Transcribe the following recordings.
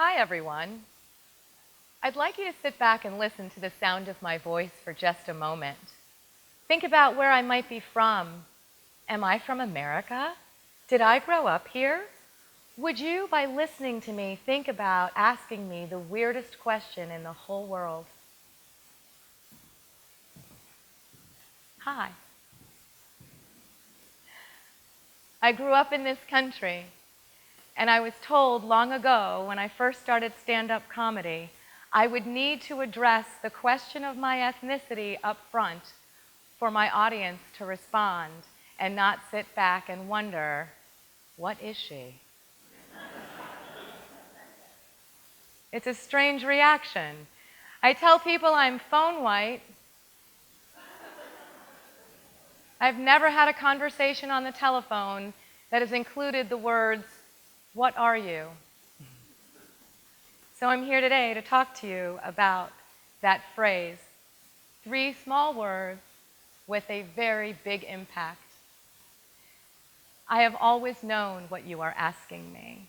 Hi, everyone. I'd like you to sit back and listen to the sound of my voice for just a moment. Think about where I might be from. Am I from America? Did I grow up here? Would you, by listening to me, think about asking me the weirdest question in the whole world? Hi. I grew up in this country, and I was told long ago when I first started stand-up comedy, I would need to address the question of my ethnicity up front for my audience to respond and not sit back and wonder, what is she? It's a strange reaction. I tell people I'm phone white. I've never had a conversation on the telephone that has included the words, what are you? So I'm here today to talk to you about that phrase. 3 small words with a very big impact. I have always known what you are asking me.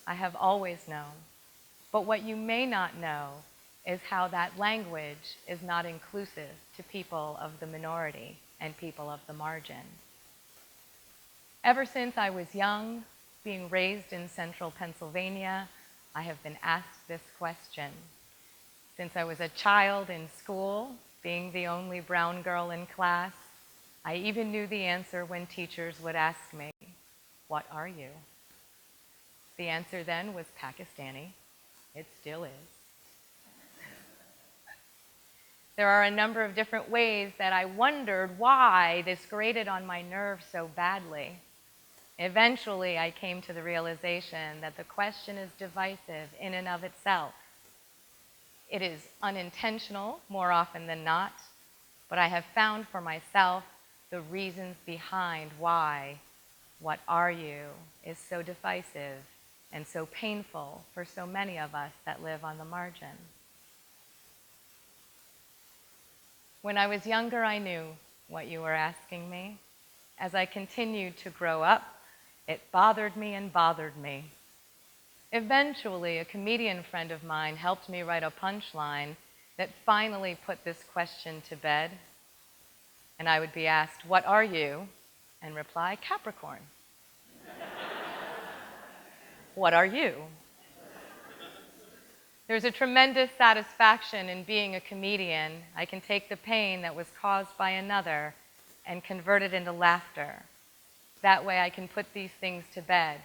I have always known. But what you may not know is how that language is not inclusive to people of the minority and people of the margin. Ever since I was young, being raised in central Pennsylvania, I have been asked this question. Since I was a child in school, being the only brown girl in class, I even knew the answer when teachers would ask me, what are you? The answer then was Pakistani. It still is. There are a number of different ways that I wondered why this grated on my nerves so badly. Eventually, I came to the realization that the question is divisive in and of itself. It is unintentional more often than not, but I have found for myself the reasons behind why what are you is so divisive and so painful for so many of us that live on the margin. When I was younger, I knew what you were asking me. As I continued to grow up, it bothered me and bothered me. Eventually, a comedian friend of mine helped me write a punchline that finally put this question to bed. And I would be asked, what are you? And reply, Capricorn. What are you? There's a tremendous satisfaction in being a comedian. I can take the pain that was caused by another and convert it into laughter. That way I can put these things to bed.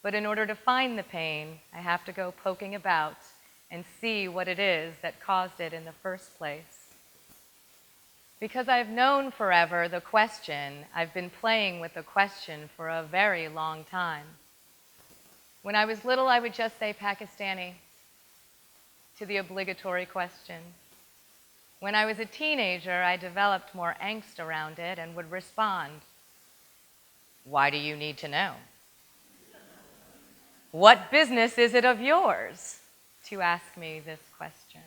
But in order to find the pain, I have to go poking about and see what it is that caused it in the first place. Because I've known forever the question, I've been playing with the question for a very long time. When I was little, I would just say Pakistani to the obligatory question. When I was a teenager, I developed more angst around it and would respond, why do you need to know? What business is it of yours to ask me this question?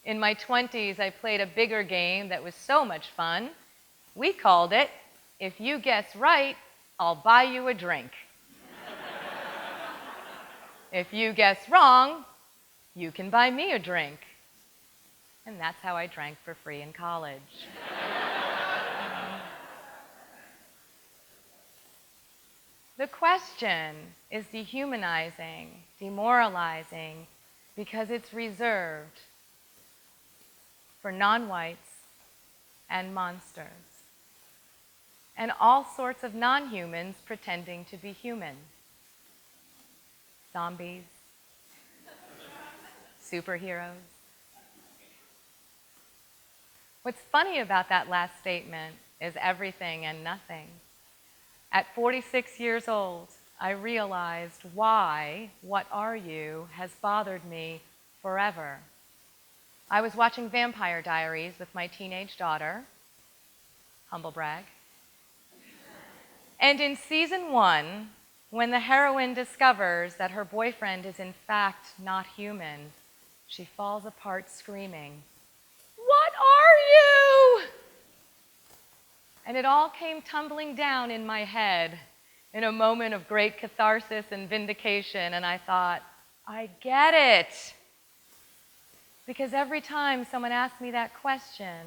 In my 20s, I played a bigger game that was so much fun. We called it, if you guess right, I'll buy you a drink. If you guess wrong, you can buy me a drink. And that's how I drank for free in college. The question is dehumanizing, demoralizing, because it's reserved for non-whites and monsters, and all sorts of non-humans pretending to be human. Zombies, superheroes. What's funny about that last statement is everything and nothing. At 46 years old, I realized why "What are you?" has bothered me forever. I was watching Vampire Diaries with my teenage daughter, humble brag. And in season 1, when the heroine discovers that her boyfriend is in fact not human, she falls apart screaming, "What are you?" And it all came tumbling down in my head in a moment of great catharsis and vindication, and I thought, I get it. Because every time someone asks me that question,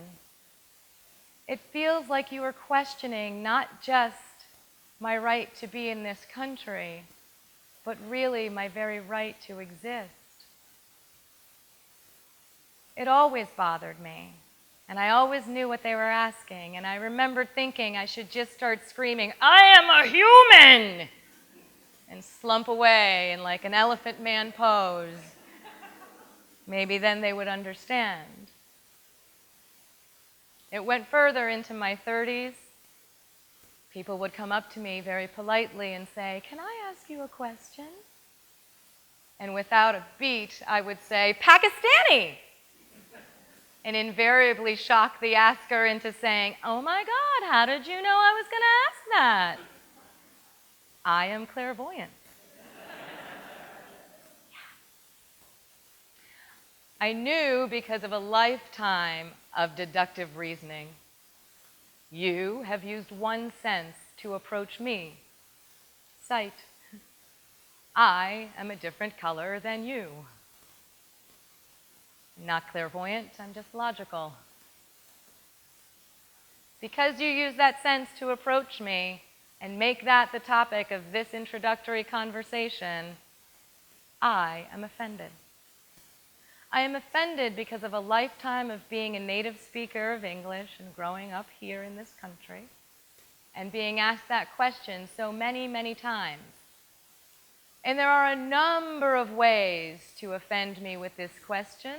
it feels like you are questioning not just my right to be in this country, but really my very right to exist. It always bothered me, and I always knew what they were asking, and I remember thinking I should just start screaming, "I am a human!" and slump away in like an elephant man pose. Maybe then they would understand. It went further into my 30s. People would come up to me very politely and say, "Can I ask you a question?" And without a beat, I would say, "Pakistani!" and invariably shock the asker into saying, "Oh my God, how did you know I was going to ask that?" I am clairvoyant. I knew because of a lifetime of deductive reasoning. You have used one sense to approach me, sight. I am a different color than you. Not clairvoyant, I'm just logical. Because you use that sense to approach me and make that the topic of this introductory conversation, I am offended. I am offended because of a lifetime of being a native speaker of English and growing up here in this country and being asked that question so many, many times. And there are a number of ways to offend me with this question.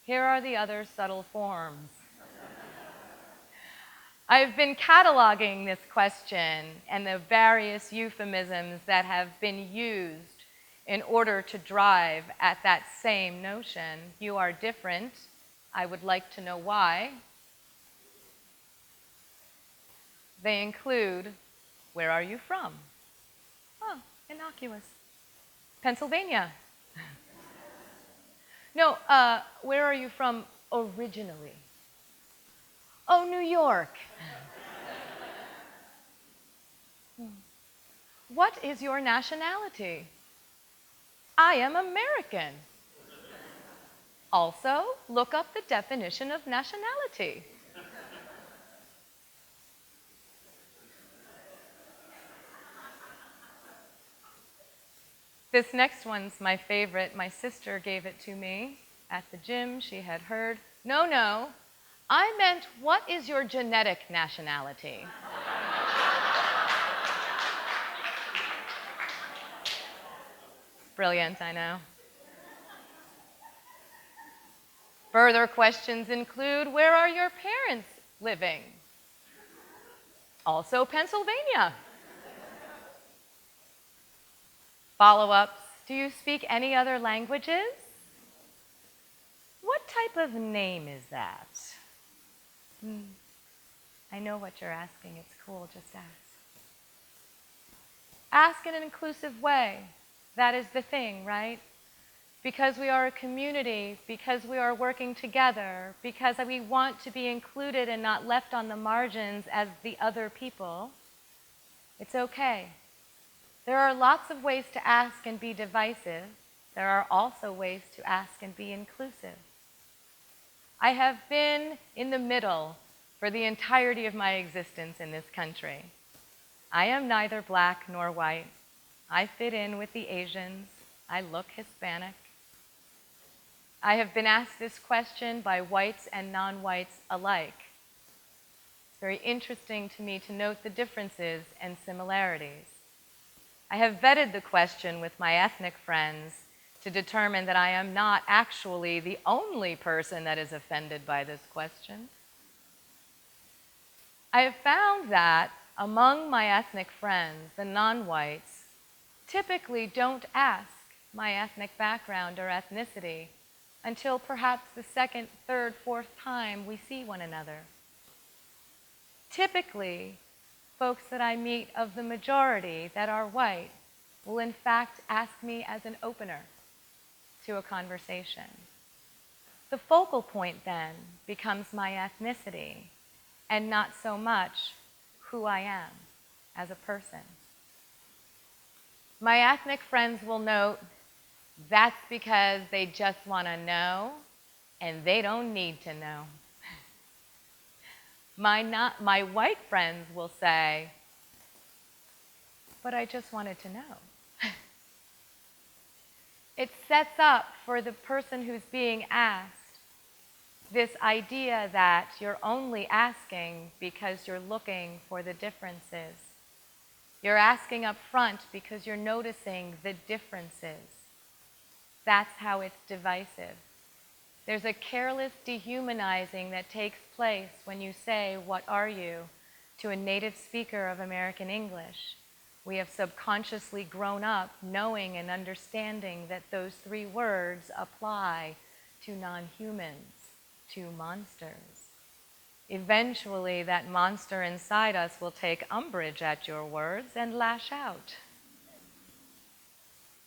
Here are the other subtle forms. I've been cataloging this question and the various euphemisms that have been used in order to drive at that same notion. You are different. I would like to know why. They include, where are you from? Oh, innocuous. Pennsylvania. No, where are you from originally? Oh, New York. What is your nationality? I am American. Also, look up the definition of nationality. This next one's my favorite. My sister gave it to me at the gym. She had heard, no, I meant, what is your genetic nationality? Brilliant, I know. Further questions include, where are your parents living? Also Pennsylvania. Follow-ups, do you speak any other languages? What type of name is that? I know what you're asking. It's cool, just ask. Ask in an inclusive way. That is the thing, right? Because we are a community, because we are working together, because we want to be included and not left on the margins as the other people, it's okay. There are lots of ways to ask and be divisive. There are also ways to ask and be inclusive. I have been in the middle for the entirety of my existence in this country. I am neither black nor white. I fit in with the Asians. I look Hispanic. I have been asked this question by whites and non-whites alike. It's very interesting to me to note the differences and similarities. I have vetted the question with my ethnic friends to determine that I am not actually the only person that is offended by this question. I have found that among my ethnic friends, the non-whites typically don't ask my ethnic background or ethnicity until perhaps the second, third, fourth time we see one another. Typically, folks that I meet of the majority that are white will in fact ask me as an opener to a conversation. The focal point then becomes my ethnicity and not so much who I am as a person. My ethnic friends will note That's because they just want to know, and they don't need to know. My white friends will say, but I just wanted to know. It sets up for the person who's being asked this idea that you're only asking because you're looking for the differences. You're asking up front because you're noticing the differences. That's how it's divisive. There's a careless dehumanizing that takes place when you say, "What are you?" to a native speaker of American English. We have subconsciously grown up knowing and understanding that those three words apply to non-humans, to monsters. Eventually, that monster inside us will take umbrage at your words and lash out.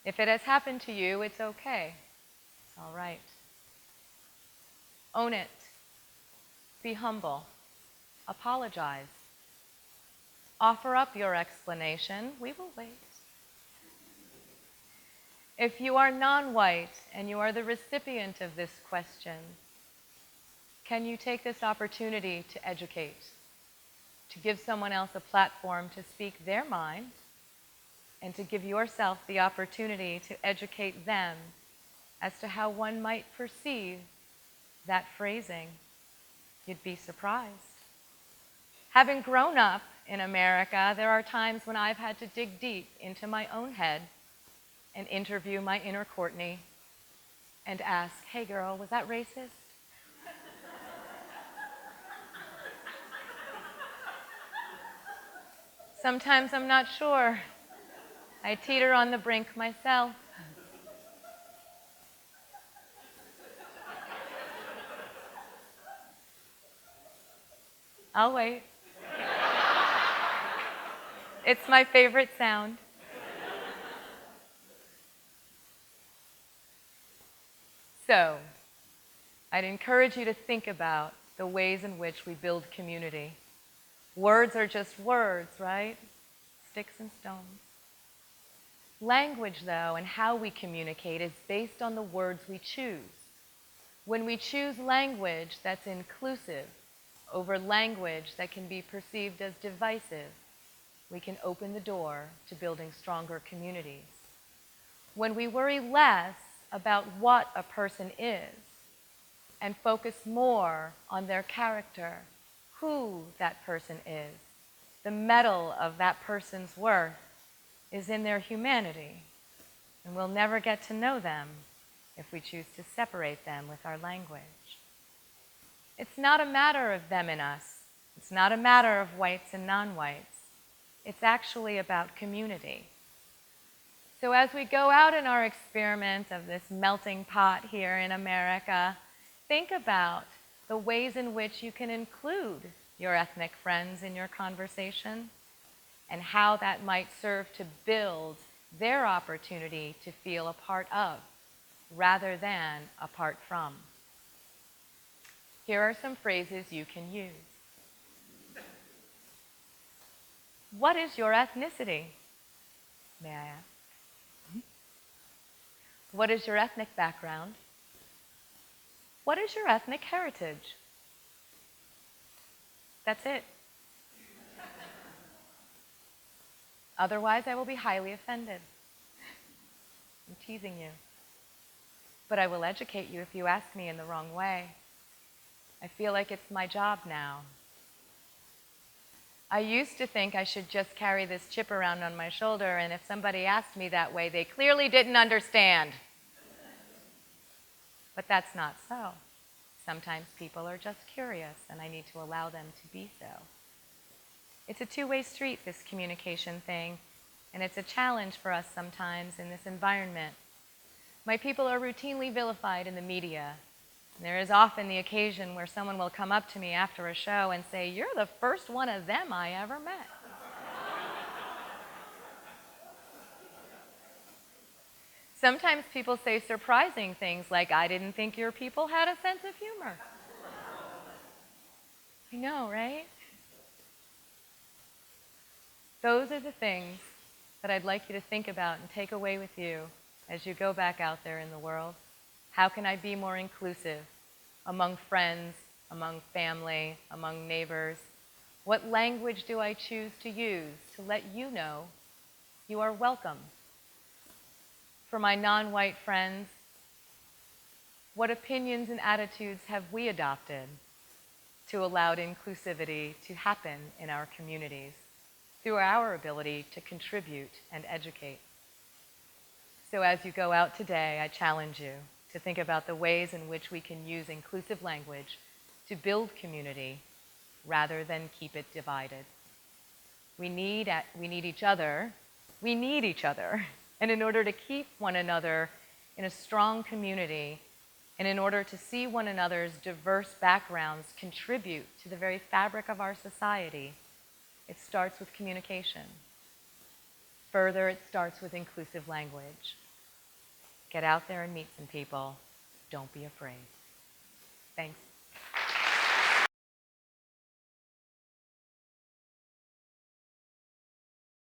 If it has happened to you, it's okay. It's all right. Own it. Be humble. Apologize. Offer up your explanation. We will wait. If you are non-white and you are the recipient of this question, can you take this opportunity to educate, to give someone else a platform to speak their mind, and to give yourself the opportunity to educate them as to how one might perceive that phrasing? You'd be surprised. Having grown up in America, there are times when I've had to dig deep into my own head and interview my inner Courtney and ask, "Hey girl, was that racist?" Sometimes I'm not sure. I teeter on the brink myself. I'll wait. It's my favorite sound. So, I'd encourage you to think about the ways in which we build community. Words are just words, right? Sticks and stones. Language, though, and how we communicate is based on the words we choose. When we choose language that's inclusive over language that can be perceived as divisive, we can open the door to building stronger communities. When we worry less about what a person is and focus more on their character, who that person is, the metal of that person's worth is in their humanity, and we'll never get to know them if we choose to separate them with our language. It's not a matter of them and us. It's not a matter of whites and non-whites. It's actually about community. So as we go out in our experiment of this melting pot here in America, think about the ways in which you can include your ethnic friends in your conversation and how that might serve to build their opportunity to feel a part of rather than apart from. Here are some phrases you can use. What is your ethnicity? May I ask? What is your ethnic background? What is your ethnic heritage? That's it. Otherwise, I will be highly offended. I'm teasing you. But I will educate you if you ask me in the wrong way. I feel like it's my job now. I used to think I should just carry this chip around on my shoulder, and if somebody asked me that way, they clearly didn't understand. But that's not so. Sometimes people are just curious, and I need to allow them to be so. It's a two-way street, this communication thing, and it's a challenge for us sometimes in this environment. My people are routinely vilified in the media. And there is often the occasion where someone will come up to me after a show and say, "You're the first one of them I ever met." Sometimes people say surprising things like, "I didn't think your people had a sense of humor." I know, right? Those are the things that I'd like you to think about and take away with you as you go back out there in the world? How can I be more inclusive among friends, among family, among neighbors? What language do I choose to use to let you know you are welcome? For my non-white friends, what opinions and attitudes have we adopted to allow inclusivity to happen in our communities through our ability to contribute and educate? So as you go out today, I challenge you to think about the ways in which we can use inclusive language to build community rather than keep it divided. We need each other. We need each other. And in order to keep one another in a strong community, and in order to see one another's diverse backgrounds contribute to the very fabric of our society, it starts with communication. Further, it starts with inclusive language. Get out there and meet some people. Don't be afraid. Thanks.